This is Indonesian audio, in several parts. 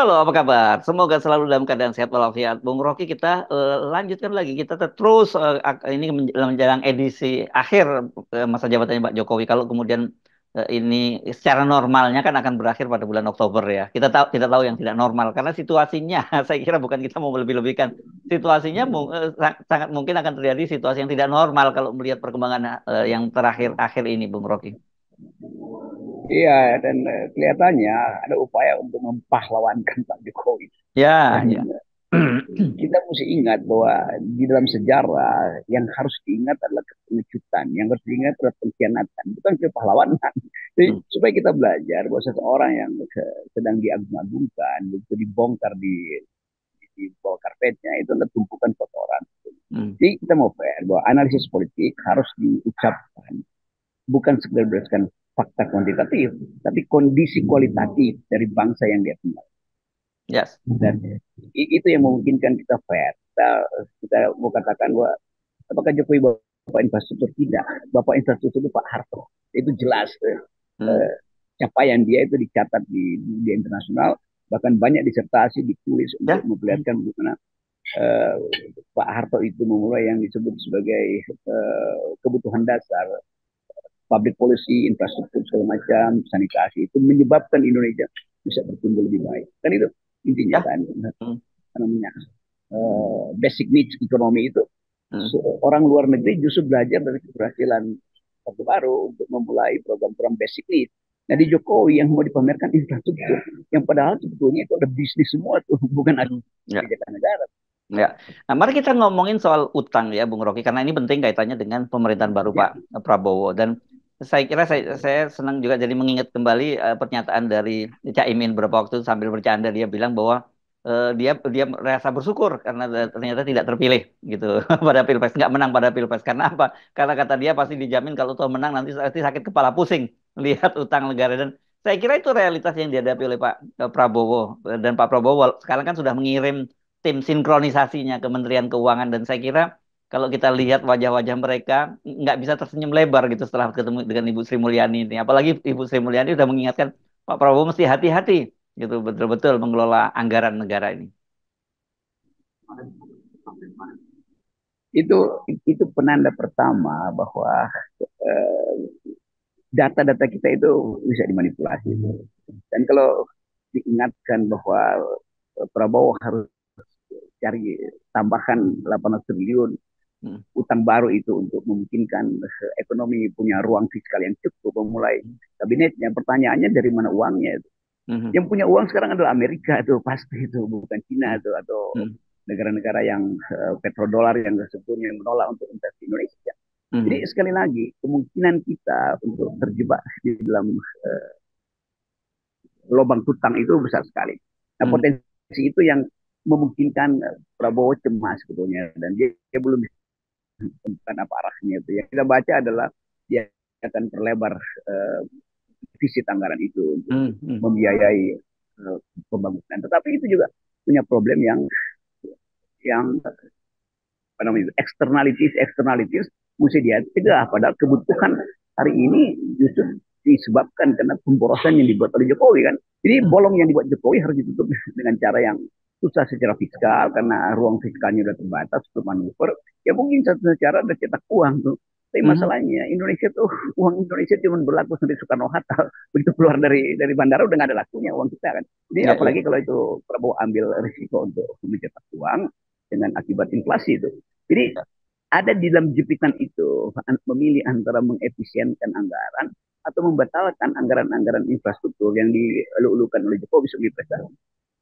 Halo, apa kabar? Semoga selalu dalam keadaan sehat walafiat. Bung Rocky, kita lanjutkan lagi. Kita terus ini menjelang edisi akhir masa jabatannya Pak Jokowi. Kalau kemudian ini secara normalnya kan akan berakhir pada bulan Oktober ya. Kita tahu yang tidak normal karena situasinya, saya kira bukan kita mau lebih-lebihkan. Situasinya sangat mungkin akan terjadi situasi yang tidak normal kalau melihat perkembangan yang terakhir akhir ini, Bung Rocky. Iya, dan kelihatannya ada upaya untuk mempahlawankan Pak Jokowi. Ya, Dan ya. kita mesti ingat bahwa di dalam sejarah yang harus diingat adalah kepengecutan, yang harus diingat adalah pengkhianatan, bukan kepahlawanan. Jadi, supaya kita belajar bahwa seseorang yang sedang diagung-agungkan, itu dibongkar di bawah karpetnya, itu adalah tumpukan kotoran. Hmm. Jadi kita mau fair bahwa analisis politik harus diucapkan bukan sekedar berdasarkan fakta kuantitatif, tapi kondisi kualitatif dari bangsa yang dia tinggal. Yes. Dan itu yang memungkinkan kita fair. Kita mau katakan bahwa apakah Jokowi Bapak infrastruktur? Tidak. Bapak infrastruktur itu Pak Harto. Itu jelas. Hmm. Capaian dia itu dicatat di dunia internasional. Bahkan banyak disertasi ditulis untuk Ya. memperlihatkan bagaimana eh, Pak Harto itu memulai yang disebut sebagai kebutuhan dasar public policy, infrastruktur segala macam, sanitasi itu menyebabkan Indonesia bisa bertumbuh lebih baik. Kan itu intinya Ya. kan Hmm. namanya basic needs ekonomi itu Hmm. orang luar negeri justru belajar dari keberhasilan Orde Baru untuk memulai program-program basic needs. Nah di Jokowi yang mau dipamerkan infrastruktur, yang padahal sebetulnya itu ada bisnis semua tuh, bukan Hmm. Ya. kebijakan negara. Ya. Nah, mari kita ngomongin soal utang ya, Bung Rocky, karena ini penting kaitannya dengan pemerintahan baru Pak Ya, Prabowo. Dan saya kira saya senang juga jadi mengingat kembali pernyataan dari Caimin beberapa waktu itu sambil bercanda dia bilang bahwa dia merasa bersyukur karena ternyata tidak terpilih gitu pada Pilpres, nggak menang pada Pilpres. Karena apa? Karena kata dia pasti dijamin kalau tuh menang nanti sakit kepala pusing lihat utang negara. Dan saya kira itu realitas yang dihadapi oleh Pak Prabowo. Dan Pak Prabowo sekarang kan sudah mengirim tim sinkronisasinya Kementerian Keuangan, dan saya kira kalau kita lihat wajah-wajah mereka nggak bisa tersenyum lebar gitu setelah ketemu dengan Ibu Sri Mulyani ini. Apalagi Ibu Sri Mulyani sudah mengingatkan Pak Prabowo mesti hati-hati gitu betul-betul mengelola anggaran negara ini. itu itu penanda pertama bahwa eh, data-data kita itu bisa dimanipulasi. Dan kalau diingatkan bahwa Prabowo harus cari tambahan 800 triliun Hmm. utang baru itu untuk memungkinkan ekonomi punya ruang fiskal yang cukup memulai kabinetnya. Pertanyaannya dari mana uangnya itu? Hmm. Yang punya uang sekarang adalah Amerika itu pasti itu bukan Cina Hmm. itu atau Hmm. negara-negara yang petrodolar yang sebetulnya menolak untuk investasi Indonesia. Jadi Hmm. sekali lagi kemungkinan kita untuk terjebak di dalam lubang tutang itu besar sekali. Nah Hmm. potensi itu yang memungkinkan Prabowo cemas sebetulnya dan dia belum bisa menentukan apa arahnya itu. Yang kita baca adalah dia akan perlebar uh, defisit anggaran itu untuk Hmm. Hmm. membiayai pembangunan. Tetapi itu juga punya problem yang apa namanya eksternalitis mesti dia tidak. Padahal kebutuhan hari ini justru disebabkan karena pemborosan yang dibuat oleh Jokowi kan. Jadi Hmm. bolong yang dibuat Jokowi harus ditutup dengan cara yang susah secara fiskal karena ruang fiskalnya sudah terbatas untuk manuver. Ya mungkin satu cara ada cetak uang tuh. Tapi Hmm. masalahnya Indonesia tuh uang Indonesia cuma berlaku sampai Soekarno Hatta. Begitu keluar dari bandara udah nggak ada lakunya uang kita kan. Jadi Ya, ya. apalagi kalau itu Prabowo ambil risiko untuk mencetak uang dengan akibat inflasi itu. Jadi ada di dalam jepitan itu memilih antara mengefisienkan anggaran atau membatalkan anggaran-anggaran infrastruktur yang dielu-elukan oleh Jokowi sebagai prestasi.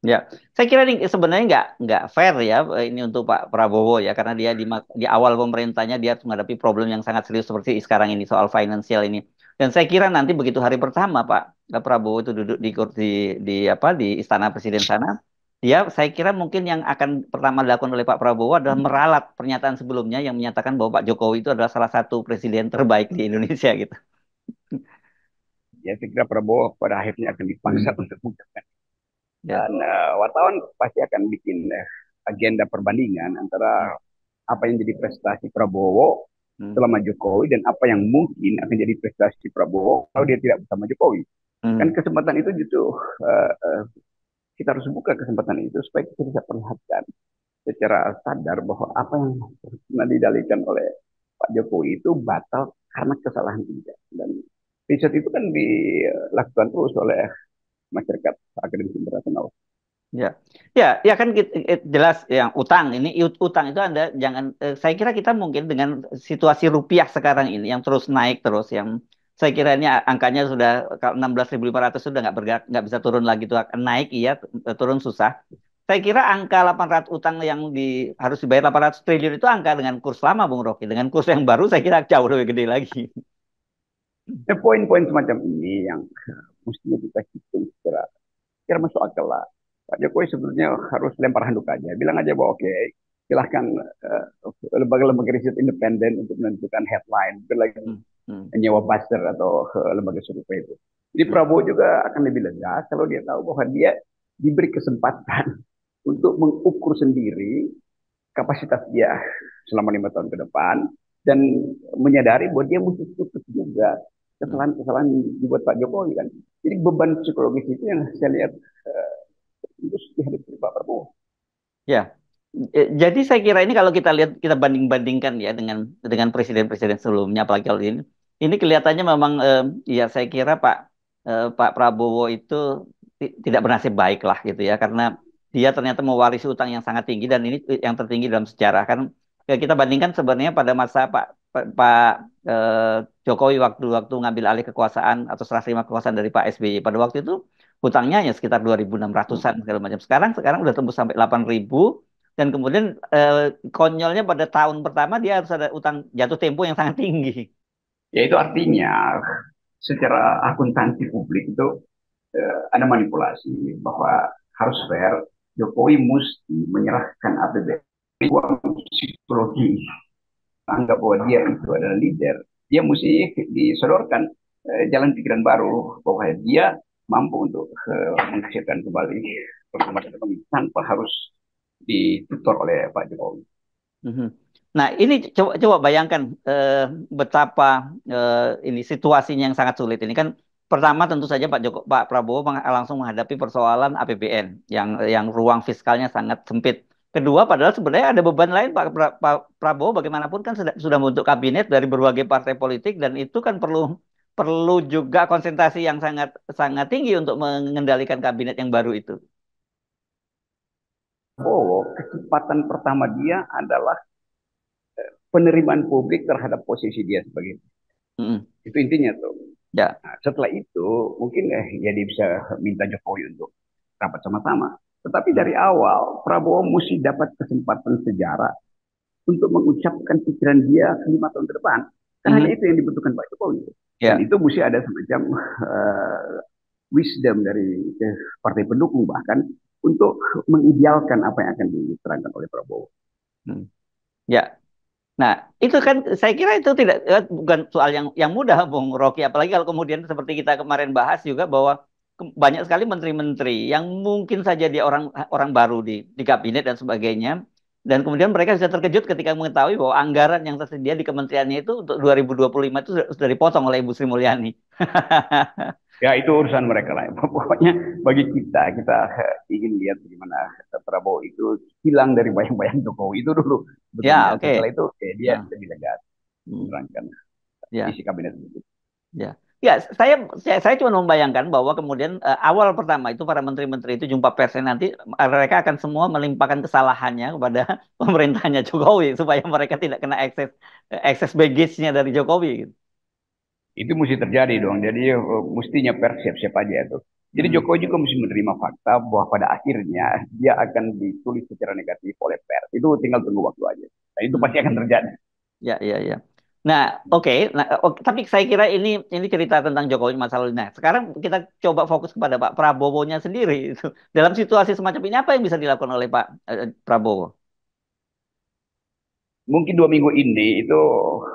Ya, saya kira ini sebenarnya nggak fair ya ini untuk Pak Prabowo ya karena dia di awal pemerintahnya dia harus menghadapi problem yang sangat serius seperti sekarang ini soal finansial ini. Dan saya kira nanti begitu hari pertama Pak Prabowo itu duduk di apa di Istana Presiden sana, dia saya kira mungkin yang akan pertama dilakukan oleh Pak Prabowo adalah meralat pernyataan sebelumnya yang menyatakan bahwa Pak Jokowi itu adalah salah satu presiden terbaik di Indonesia gitu. Ya, saya kira Prabowo pada akhirnya akan dipaksa untuk mengucapkan. Ya. Dan wartawan pasti akan bikin agenda perbandingan antara apa yang jadi prestasi Prabowo Hmm. selama Jokowi dan apa yang mungkin akan jadi prestasi Prabowo kalau dia tidak bersama Jokowi. Kan Hmm. kesempatan itu justru uh, uh, kita harus buka kesempatan itu supaya kita bisa perlihatkan secara sadar bahwa apa yang pernah didalilkan oleh Pak Jokowi itu batal karena kesalahan dia. Dan riset itu kan dilakukan terus oleh masyarakat akademisi internasional. Ya, ya, ya kan jelas yang utang ini utang itu Anda jangan saya kira kita mungkin dengan situasi rupiah sekarang ini yang terus naik terus yang saya kira ini angkanya sudah 16.500 sudah nggak bergerak nggak bisa turun lagi tuh akan naik iya turun susah. Saya kira angka 800 utang yang harus dibayar 800 triliun itu angka dengan kurs lama Bung Rocky. Dengan kurs yang baru saya kira jauh lebih gede lagi. Poin-poin semacam ini yang mestinya kita hitung secara masuk akal lah. Pak Jokowi sebetulnya harus lempar handuk aja. Bilang aja bahwa oke, silahkan lembaga-lembaga riset independen untuk menentukan headline. Bukan lagi Hmm, hmm, nyewa buzzer atau lembaga survei itu. Jadi hmm, Prabowo juga akan lebih lega kalau dia tahu bahwa dia diberi kesempatan untuk mengukur sendiri kapasitas dia selama 5 tahun ke depan dan menyadari bahwa dia mesti tutup juga hmm. kesalahan-kesalahan yang dibuat Pak Jokowi kan. Jadi beban psikologis itu yang saya lihat itu dihadapi Pak Prabowo. Ya, jadi saya kira ini kalau kita lihat kita banding-bandingkan ya dengan presiden-presiden sebelumnya, apalagi kalau ini kelihatannya memang ya saya kira Pak Prabowo itu tidak bernasib baik lah gitu ya, karena dia ternyata mewarisi utang yang sangat tinggi dan ini yang tertinggi dalam sejarah kan. Ya, kita bandingkan sebenarnya pada masa Pak Jokowi waktu ngambil alih kekuasaan atau serah terima kekuasaan dari Pak SBY pada waktu itu hutangnya ya sekitar 2.600-an segala macam. Sekarang udah tembus sampai 8.000 dan kemudian konyolnya pada tahun pertama dia harus ada utang jatuh tempo yang sangat tinggi. Ya itu artinya secara akuntansi publik itu ada manipulasi bahwa harus fair. Jokowi mesti menyerahkan APBN uang psikologi, anggap bahwa dia itu adalah leader. Dia mesti disodorkan jalan pikiran baru bahwa dia mampu untuk menghasilkan kembali perkembangan ekonomi tanpa harus ditutor oleh Pak Jokowi. Mhm. Nah, ini coba coba bayangkan betapa ini situasinya yang sangat sulit. Ini kan pertama tentu saja Pak Prabowo langsung menghadapi persoalan APBN yang ruang fiskalnya sangat sempit. Kedua, padahal sebenarnya ada beban lain Pak Prabowo bagaimanapun kan sudah membentuk kabinet dari berbagai partai politik dan itu kan perlu perlu juga konsentrasi yang sangat sangat tinggi untuk mengendalikan kabinet yang baru itu. Oh, kecepatan pertama dia adalah penerimaan publik terhadap posisi dia sebagai Mm-mm. itu intinya tuh. Ya. Nah, setelah itu mungkin ya dia bisa minta Jokowi untuk rapat sama-sama. Tetapi Mm. dari awal Prabowo mesti dapat kesempatan sejarah untuk mengucapkan pikiran dia 5 tahun ke depan. Karena hanya Mhm. itu yang dibutuhkan Pak Jokowi. Dan Ya. itu mesti ada semacam wisdom dari partai pendukung bahkan untuk mengidealkan apa yang akan diterangkan oleh Prabowo. Hmm. Ya. Nah, itu kan saya kira itu tidak bukan soal yang mudah, Bung Rocky. Apalagi kalau kemudian seperti kita kemarin bahas juga bahwa banyak sekali menteri-menteri yang mungkin saja dia orang orang baru di kabinet dan sebagainya. Dan kemudian mereka bisa terkejut ketika mengetahui bahwa anggaran yang tersedia di kementeriannya itu untuk 2025 itu sudah dipotong oleh Ibu Sri Mulyani. Ya itu urusan mereka lah. Pokoknya bagi kita ingin lihat bagaimana Prabowo itu hilang dari bayang-bayang Jokowi itu dulu Ya, sebetulnya. Setelah oke. itu dia Nah, lebih lega hmm, menerangkan ya. isi kabinet itu. Ya, ya, saya cuma membayangkan bahwa kemudian awal pertama itu para menteri-menteri itu jumpa persnya nanti mereka akan semua melimpahkan kesalahannya kepada pemerintahnya Jokowi supaya mereka tidak kena ekses baggage-nya dari Jokowi gitu. Itu mesti terjadi dong. Jadi mestinya pers siap-siap aja itu. Jadi Hmm, Jokowi juga mesti menerima fakta bahwa pada akhirnya dia akan ditulis secara negatif oleh pers. Itu tinggal tunggu waktu aja. Nah, itu hmm. pasti akan terjadi. Ya, ya, ya. Nah, oke. Nah, tapi saya kira ini cerita tentang Jokowi masa lalu. Nah, sekarang kita coba fokus kepada Pak Prabowo-nya sendiri. Itu. Dalam situasi semacam ini apa yang bisa dilakukan oleh Pak Prabowo? Mungkin 2 minggu ini itu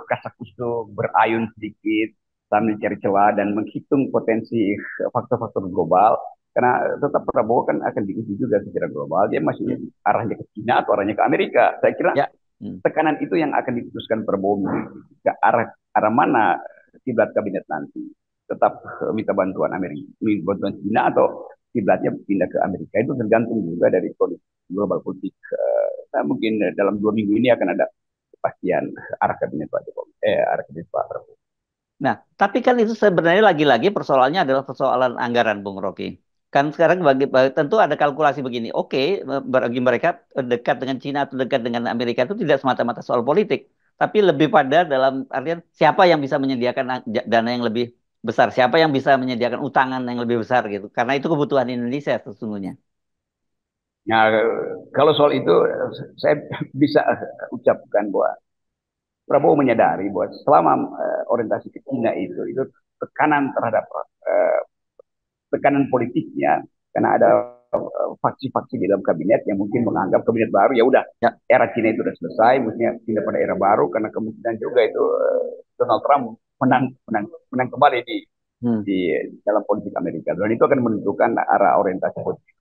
Kasakusuk berayun sedikit sambil cari celah dan menghitung potensi faktor-faktor global. Karena tetap Prabowo kan akan diuji juga secara global. Dia masih Hmm, arahnya ke China atau arahnya ke Amerika. Saya kira ya. Hmm, tekanan itu yang akan diputuskan Prabowo ke arah arah mana kiblat kabinet nanti. Tetap minta bantuan Amerika, minta bantuan China atau kiblatnya pindah ke Amerika itu tergantung juga dari kondisi global politik. Mungkin dalam 2 minggu ini akan ada kepastian arah kabinet Pak Jokowi, arah kabinet Pak Prabowo. Nah, tapi kan itu sebenarnya lagi-lagi persoalannya adalah persoalan anggaran, Bung Rocky. Kan sekarang tentu ada kalkulasi begini. Oke, bagi mereka dekat dengan Cina atau dekat dengan Amerika itu tidak semata-mata soal politik, tapi lebih pada dalam artian siapa yang bisa menyediakan dana yang lebih besar, siapa yang bisa menyediakan utangan yang lebih besar gitu. Karena itu kebutuhan Indonesia sesungguhnya. Nah, kalau soal itu saya bisa ucapkan bahwa Prabowo menyadari bahwa selama orientasi ke Cina itu tekanan terhadap tekanan politiknya karena ada faksi-faksi di dalam kabinet yang mungkin menganggap kabinet baru ya udah Ya. era Cina itu sudah selesai, mestinya pindah pada era baru karena kemungkinan juga itu Donald Trump menang kembali Hmm. di dalam politik Amerika dan itu akan menentukan arah orientasi politik.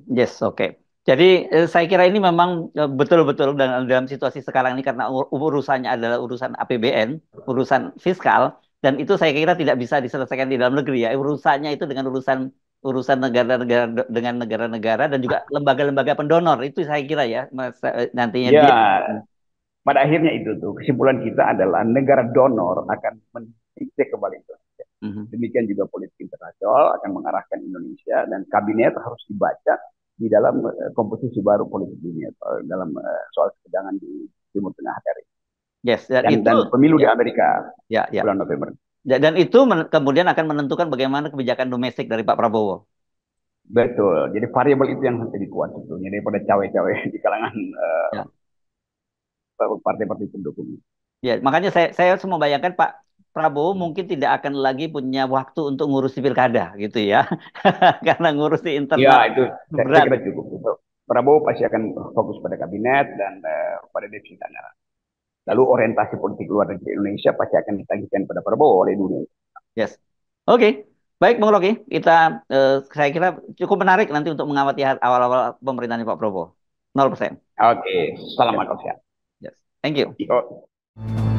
Yes, oke. Jadi saya kira ini memang betul-betul dalam situasi sekarang ini karena urusannya adalah urusan APBN, urusan fiskal, dan itu saya kira tidak bisa diselesaikan di dalam negeri ya. Urusannya itu dengan urusan urusan negara-negara dengan negara-negara dan juga lembaga-lembaga pendonor itu saya kira ya nantinya dia. Ya, pada akhirnya itu tuh kesimpulan kita adalah negara donor akan mendikte kembali itu. Mhm. Demikian juga politik internasional akan mengarahkan Indonesia dan kabinet harus dibaca di dalam komposisi baru politik dunia dalam soal ketegangan di Timur Tengah hari Yes, dan itu dan pemilu ya, di Amerika ya, ya. bulan November. Dan itu kemudian akan menentukan bagaimana kebijakan domestik dari Pak Prabowo. Betul. Jadi variabel itu yang menjadi kuat sebetulnya daripada cawe-cawe di kalangan Ya. partai-partai pendukung. Ya, makanya saya semua bayangkan Pak Prabowo mungkin tidak akan lagi punya waktu untuk ngurusi pilkada gitu ya. Karena ngurusi Ya, internal itu saya berat. kira cukup. Itu. Prabowo pasti akan fokus pada kabinet dan pada defisit anggaran. Lalu Yes. orientasi politik luar negeri Indonesia pasti akan ditagihkan pada Prabowo oleh dunia. Yes. Oke. Baik Bung Rocky, saya kira cukup menarik nanti untuk mengamati awal-awal pemerintahan Pak Prabowo. 0%. Oke, salam Yes. akal sehat. Yes. Thank you. Yo.